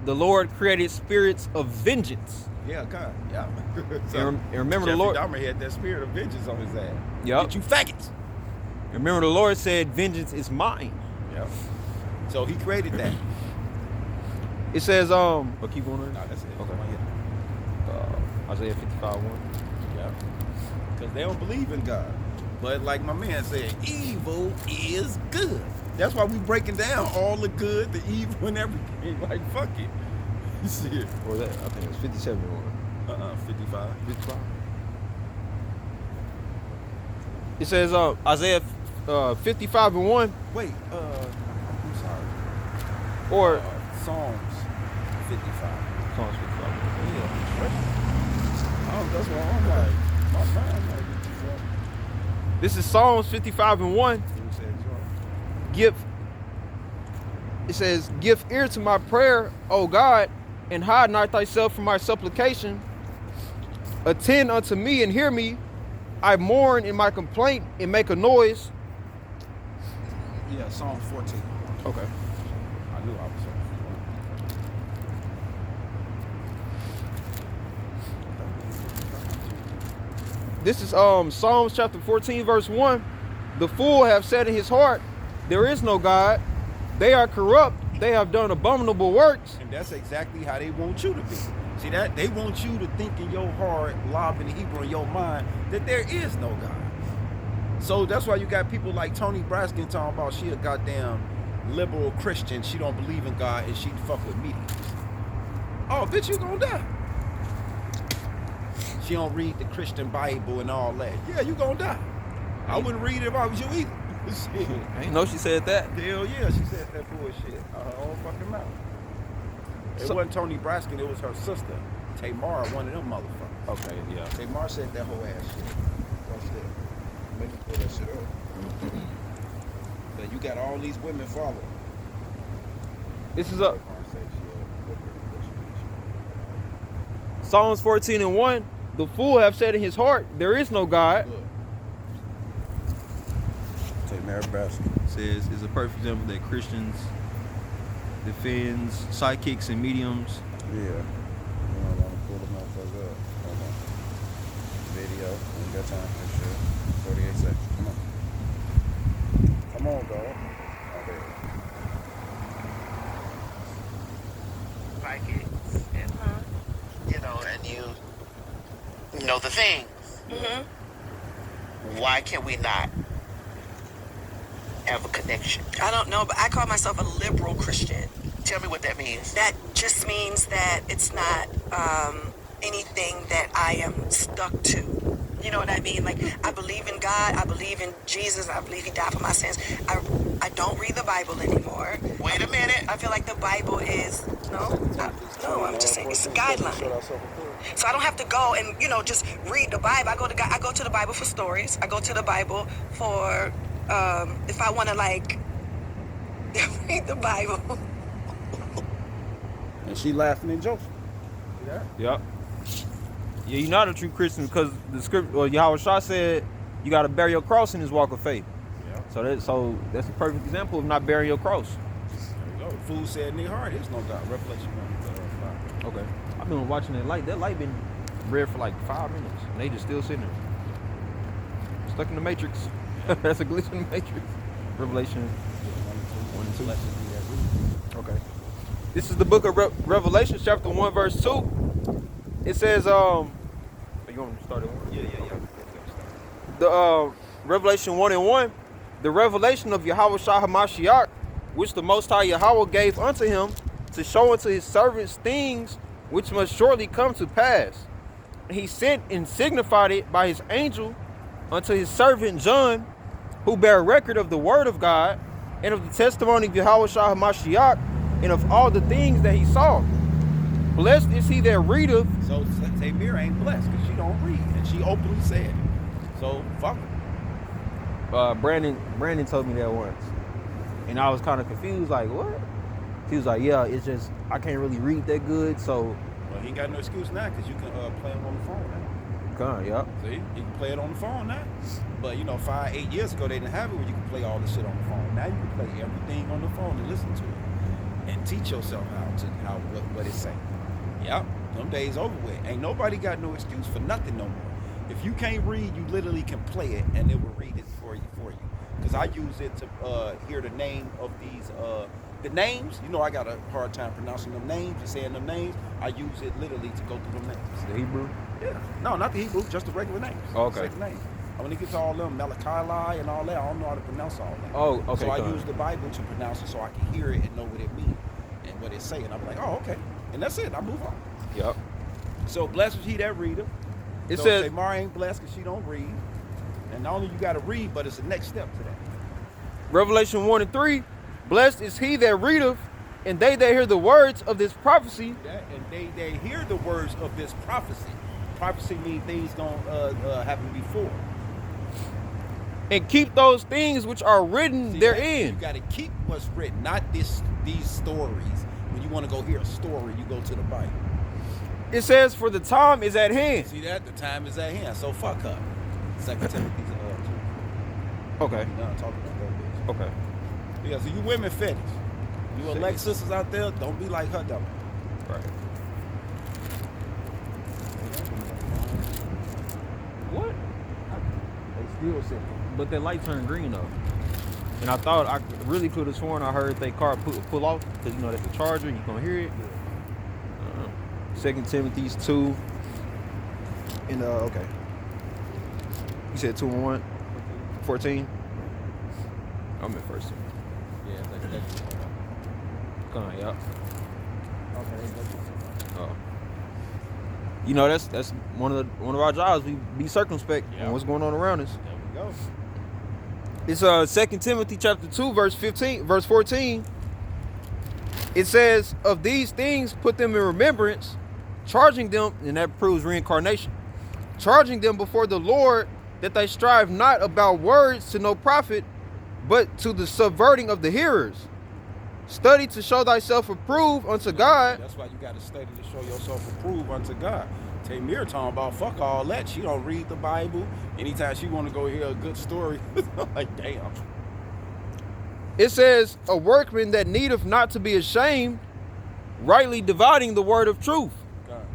S2: the Lord created spirits of vengeance.
S1: Yeah, God. Yeah.
S2: And remember
S1: Jeffrey
S2: the Lord.
S1: Dahmer had that spirit of vengeance on his ass.
S2: Yep.
S1: Get you faggots.
S2: Remember the Lord said, "Vengeance is mine."
S1: Yep. So he created that.
S2: It says, but keep going.
S1: No, that's it.
S2: Okay.
S1: Yeah.
S2: Isaiah 55:1.
S1: Yeah. Because they don't believe in God. But like my man said, evil is good. That's why we breaking down all the good, the evil, and everything. Like, fuck it. You see it.
S2: Or that, I think it was 57 or
S1: 55.
S2: 55. It says, Isaiah 55:1,
S1: Wait, I'm sorry.
S2: or
S1: Psalms 55.
S2: Psalms 55.
S1: Yeah. That's why I'm like, my mind like,
S2: This is Psalms 55 and 1. It says, give ear to my prayer, O God, and hide not thyself from my supplication. Attend unto me and hear me. I mourn in my complaint and make a noise.
S1: Yeah, Psalm 14.
S2: Okay.
S1: I knew I was
S2: This is Psalms chapter 14, verse 1. The fool have said in his heart, there is no God. They are corrupt. They have done abominable works.
S1: And that's exactly how they want you to be. See that? They want you to think in your heart, lob in the Hebrew in your mind, that there is no God. So that's why you got people like Tony Braskin talking about she a goddamn liberal Christian. She don't believe in God and she fuck with mediums. Oh, bitch, you gonna die. She don't read the Christian Bible and all that. Yeah, you gonna die. I wouldn't read it if I was you either. Shit.
S2: I didn't know she said that.
S1: Hell yeah, she said that bullshit. Her own fucking mouth. It wasn't Tony Braskin, it was her sister, Tamar, one of them motherfuckers.
S2: Okay, yeah.
S1: Tamar said that whole ass shit. Watch that. Make me pull that shit up. But you got all these women following.
S2: This is Psalms 14 and 1. The fool have said in his heart, there is no God.
S1: Tamar Braskin.
S2: Says is a perfect example that Christians defends sidekicks and mediums.
S1: Yeah. You don't want to pull the motherfucker up. Hold on. Video. Ain't got time for shit. 48 seconds. Come on. Come on, dog. Oh, there.
S3: Like it. You know, and you know the things.
S4: Mm-hmm.
S3: Why can we not have a connection?
S4: I don't know, but I call myself a liberal Christian.
S3: Tell me what that means.
S4: That just means that it's not anything that I am stuck to. You know what I mean? Like, I believe in God. I believe in Jesus. I believe he died for my sins. I don't read the Bible anymore.
S3: Wait a minute.
S4: I feel like the Bible is, I'm just saying it's a guideline. So I don't have to go and, just read the Bible. I go to the Bible for stories. I go to the Bible for, if I want to, read the Bible.
S1: And she laughing and joking. See that?
S2: Yep. Yeah, you're not a true Christian because the script, or Yahweh Shah said, you got to bear your cross in this walk of faith.
S1: Yeah.
S2: So that's a perfect example of not bearing your cross.
S1: There you go. Fool said in their heart, there's no God. Revelation 1.
S2: Okay. I've been watching that light. That light been red for like 5 minutes, and they just still sitting there, stuck in the matrix. That's a glitch in the matrix. Revelation 1 and 2. Okay. This is the book of Revelation, chapter 1, verse 2. It says, you want me to start at 1?
S1: Yeah.
S2: The Revelation 1 and 1, the revelation of Yahweh Shah HaMashiach, which the Most High Yahweh gave unto him to show unto his servants things which must shortly come to pass. And he sent and signified it by his angel unto his servant John, who bare record of the word of God and of the testimony of Yahweh Shah HaMashiach and of all the things that he saw. Blessed is he that readeth.
S1: So Tamir ain't blessed because she don't read, and she openly said it. So fuck her.
S2: Brandon told me that once, and I was kind of confused. Like, what? He was like, yeah, it's just I can't really read that good, so.
S1: Well, he ain't got no excuse now because you can play it on the phone now.
S2: Yep.
S1: See, you can play it on the phone now. But 5-8 years ago they didn't have it where you can play all the shit on the phone. Now you can play everything on the phone and listen to it and teach yourself what it's saying. Yep, them days over with. Ain't nobody got no excuse for nothing no more. If you can't read, you literally can play it and it will read it for you. Because I use it to hear the name of these, the names. I got a hard time pronouncing them names and saying them names. I use it literally to go through them names.
S2: The Hebrew?
S1: Yeah. No, not the Hebrew, just the regular names.
S2: Oh, okay.
S1: Same name. When it gets to all them Malachi and all that, I don't know how to pronounce all that.
S2: Oh, okay.
S1: So I use the Bible to pronounce it so I can hear it and know what it means and what it's saying. I'm like, oh, okay. And that's it. I move on.
S2: Yep.
S1: So blessed is he that readeth.
S2: It
S1: so
S2: says
S1: Tamar ain't blessed because she don't read. And not only you got to read, but it's the next step to that.
S2: Revelation 1 and 3. Blessed is he that readeth, And they that hear the words of this prophecy
S1: And they hear the words of this prophecy. Prophecy means things gonna happen before.
S2: and keep those things which are written
S1: See,
S2: therein.
S1: you gotta keep what's written, not these stories. When you want to go hear a story, you go to the Bible.
S2: It says, for the time is at hand.
S1: See that? The time is at hand. So fuck her. 2 Timothy 2.
S2: Okay.
S1: We done talking about that bitch.
S2: Okay.
S1: Yeah, so you women fetish. You elect sisters out there, don't be like her though.
S2: Right. What?
S1: They still say
S2: But that light turned green though. And I thought I really could have sworn I heard they car pull off because you know that's the charger. You gonna hear it. 2 Timothy 2. And okay. You said 2 and 1, 14. I'm in first.
S1: yeah, that's
S2: Come on, yep.
S1: okay.
S2: Oh. You know that's one of our jobs. We be circumspect
S1: Yeah.
S2: on what's going on around us.
S1: There we go.
S2: It's 2 Timothy chapter 2, verse 14. It says, of these things put them in remembrance, charging them, and that proves reincarnation, charging them before the Lord that they strive not about words to no profit, but to the subverting of the hearers. Study to show thyself approved unto God.
S1: That's why you got to study to show yourself approved unto God. Tamir talking about fuck all that. She don't read the Bible. Anytime she want to go hear a good story, like damn.
S2: It says, a workman that needeth not to be ashamed, rightly dividing the word of truth.
S1: God.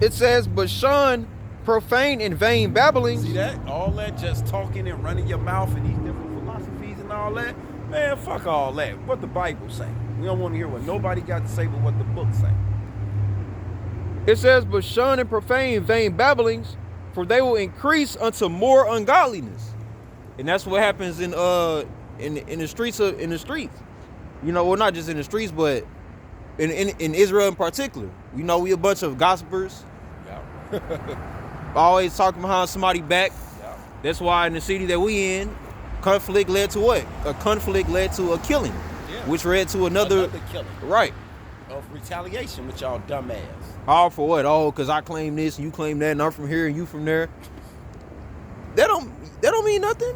S2: It says, but shun profane and vain babblings.
S1: See that? All that just talking and running your mouth and these different philosophies and all that. Man, fuck all that. What the Bible say? We don't want to hear what nobody got to say but what the book say.
S2: It says, but shun and profane and vain babblings, for they will increase unto more ungodliness. And that's what happens in the streets. You know, well, not just in the streets, but in Israel in particular. You know, we a bunch of gossipers, always talking behind somebody's back.
S1: Yeah.
S2: That's why in the city that we in, conflict led to what? A conflict led to a killing,
S1: Yeah.
S2: which led to another
S1: killing
S2: right.
S1: of retaliation with y'all dumbass.
S2: All for what? Oh, because I claim this and you claim that, and I'm from here and you from there. That don't mean nothing.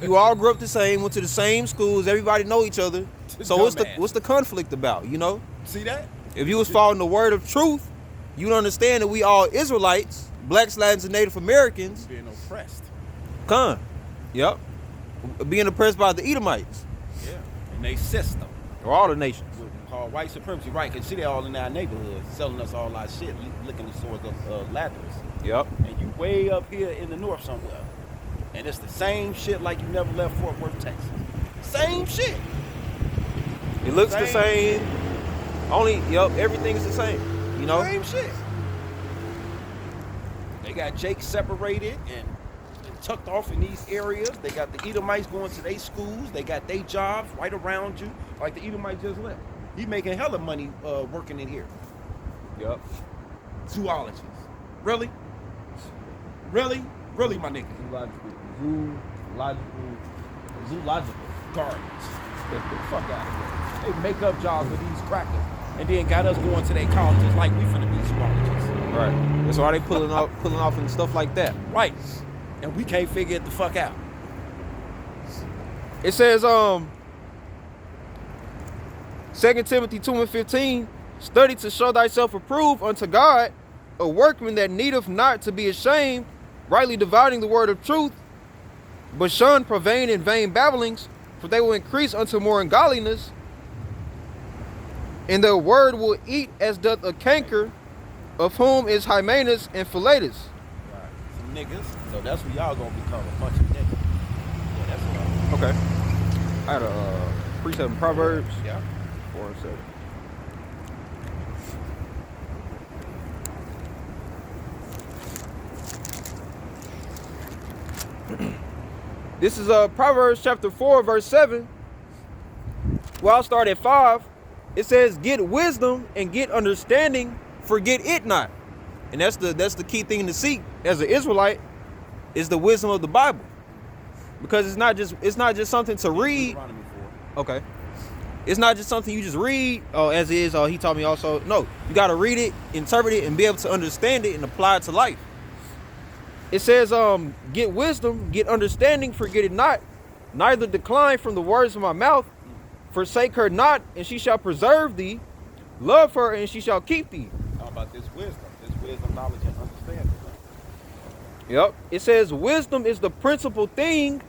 S2: You all grew up the same, went to the same schools, everybody know each other. So what's the conflict about, you know?
S1: See that?
S2: If you was following the word of truth, you'd understand that we all Israelites, blacks, Latins, and Native Americans,
S1: Being oppressed.
S2: Yep. Being oppressed by the Edomites,
S1: Yeah. And they system.
S2: or all the nations.
S1: Called white supremacy, right? Because see, they all in our neighborhoods selling us all our shit, licking the swords of Lazarus.
S2: Yep.
S1: And you way up here in the north somewhere. And it's the same shit like you never left Fort Worth, Texas. Same shit.
S2: It looks the same. Everything is the same. You know?
S1: Same shit. They got Jake separated and tucked off in these areas. They got the Edomites going to their schools. They got their jobs right around you. Like the Edomite just left. He making hella money working in here.
S2: Yep.
S1: Zoologists. Really? Really? Really, my nigga?
S2: Zoological.
S1: Garbage. Get the fuck out of here. They make up jobs with these crackers. And then got us going to their colleges like we finna be zoologists.
S2: Right. That's why they pulling off and stuff like that.
S1: Right. And we can't figure it the fuck out.
S2: It says, 2 Timothy 2 and 15, study to show thyself approved unto God, a workman that needeth not to be ashamed, rightly dividing the word of truth, but shun profane and vain babblings, for they will increase unto more ungodliness, and their word will eat as doth a canker, of whom is Hymenaeus and Philetus.
S1: Right. Some niggas. So that's what y'all gonna become, a bunch of niggas. Yeah, that's what
S2: Okay. I had a precept in Proverbs.
S1: Yeah.
S2: 4 and 7. This is Proverbs chapter 4, verse 7. Well, I'll start at 5. It says, get wisdom and get understanding, forget it not. And that's the key thing to seek as an Israelite, is the wisdom of the Bible. Because it's not just something to read.
S1: Deuteronomy
S2: Okay. It's not just something you just read, as is. He taught me also. No, you got to read it, interpret it, and be able to understand it and apply it to life. It says, get wisdom, get understanding, forget it not, neither decline from the words of my mouth. Forsake her not, and she shall preserve thee. Love her, and she shall keep thee.
S1: How about this wisdom, knowledge, and understanding?
S2: Yep. It says, wisdom is the principal thing,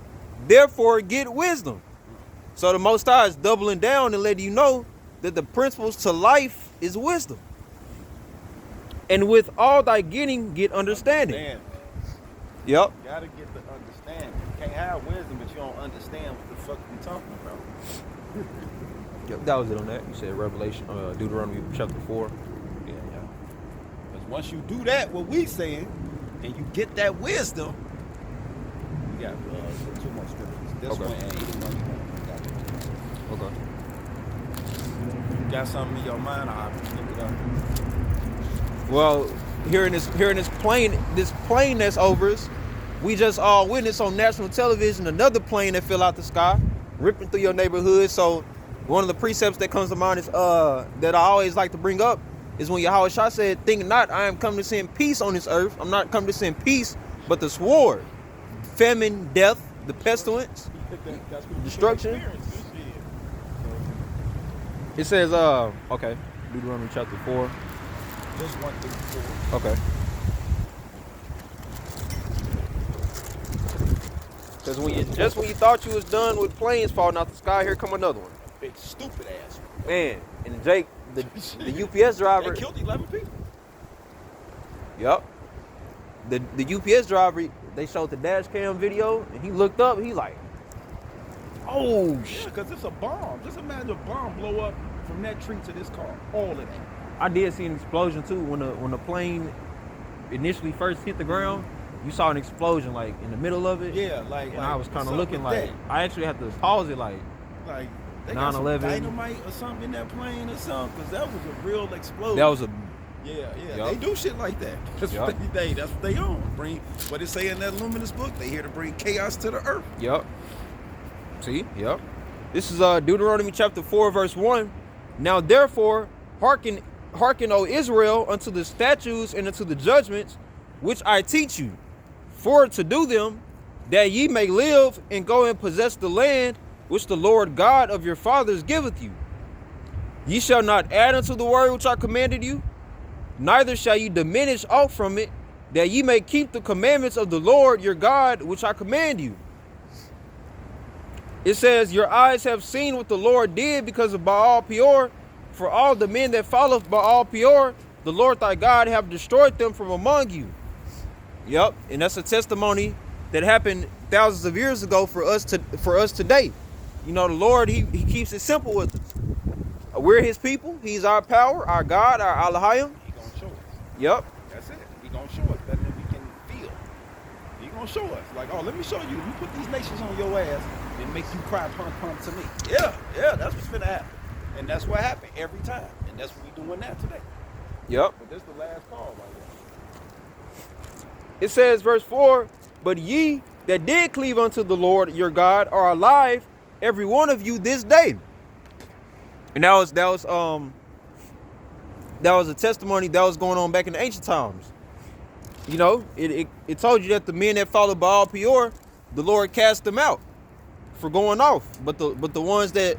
S2: therefore get wisdom. So the Most High is doubling down and letting you know that the principles to life is wisdom. And with all thy getting, get understanding.
S1: Yep.
S2: Yep.
S1: You gotta get the understanding. You can't have wisdom, but you don't understand what the fuck we talking about.
S2: Yep. That was it on that. You said Revelation, Deuteronomy chapter 4.
S1: Yeah. Because once you do that, what we saying, and you get that wisdom, you got 2 more scriptures. This
S2: Okay.
S1: one and either one you want.
S2: Okay.
S1: You got something in your mind? I'll look it up.
S2: Well, hearing this plane that's over us, we just all witnessed on national television another plane that fell out the sky, ripping through your neighborhood. So one of the precepts that comes to mind is that I always like to bring up is when Yahweh Shah said, "Think not, I am come to send peace on this earth. I'm not come to send peace, but the sword, famine, death, the pestilence, destruction." It says, okay, Deuteronomy chapter 4.
S1: Just 1 through 4.
S2: Okay. Because when you thought you was done with planes falling out the sky, here come another one.
S1: Big stupid ass one.
S2: Man, and Jake, the UPS driver.
S1: They killed 11 people.
S2: Yup. The UPS driver, they showed the dash cam video, and he looked up, he like, oh shit.
S1: Because it's a bomb. Just imagine a bomb blow up from that tree to this car. All of that.
S2: I did see an explosion too when the plane initially first hit the ground. You saw an explosion like in the middle of it.
S1: Yeah, like.
S2: And I was kind of
S1: what's up
S2: looking
S1: with
S2: like,
S1: that?
S2: I actually had to pause it like
S1: they got some
S2: 9/11.
S1: dynamite or something in that plane or something, because that was a real explosion.
S2: that was a
S1: Yeah.
S2: Yup.
S1: They do shit like that. That's
S2: Yup.
S1: that's what they own. Bring what it say in that luminous book. They here to bring chaos to the earth.
S2: Yup. See? Yup. This is Deuteronomy chapter 4, verse 1. Now therefore, hearken, O Israel, unto the statutes and unto the judgments which I teach you, for to do them, that ye may live and go and possess the land which the Lord God of your fathers giveth you. Ye shall not add unto the word which I commanded you, neither shall ye diminish aught from it, that ye may keep the commandments of the Lord your God which I command you. It says, your eyes have seen what the Lord did because of Baal Peor. For all the men that followed Baal Peor, the Lord thy God have destroyed them from among you. Yep, and that's a testimony that happened thousands of years ago for us today. You know, the Lord, he keeps it simple with us. We're his people. He's our power, our God, our Elohim.
S1: He gonna show us.
S2: Yep.
S1: That's it. He gonna show us better than we can feel. He gonna show us. Like, oh, let me show you. You put these nations on your ass and make you cry punk to me. Yeah, that's what's finna happen. And that's what happened every time. And that's what we doing now today.
S2: Yep.
S1: But this the last call right here.
S2: It says, verse 4, but ye that did cleave unto the Lord your God are alive, every one of you this day. And that was a testimony that was going on back in the ancient times. You know, it told you that the men that followed Baal Peor, the Lord cast them out for going off. But the ones that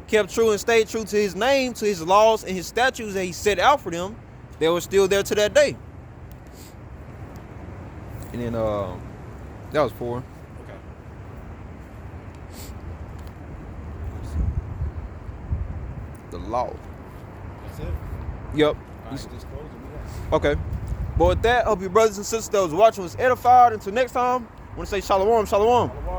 S2: kept true and stayed true to his name, to his laws and his statutes that he set out for them, they were still there to that day. And then that was 4.
S1: Okay.
S2: The law.
S1: That's it.
S2: Yep.
S1: All right, just close it. We got
S2: Okay. But with that, I hope your brothers and sisters that was watching was edified. Until next time, I want to say shalom, shalom.
S1: Shalom.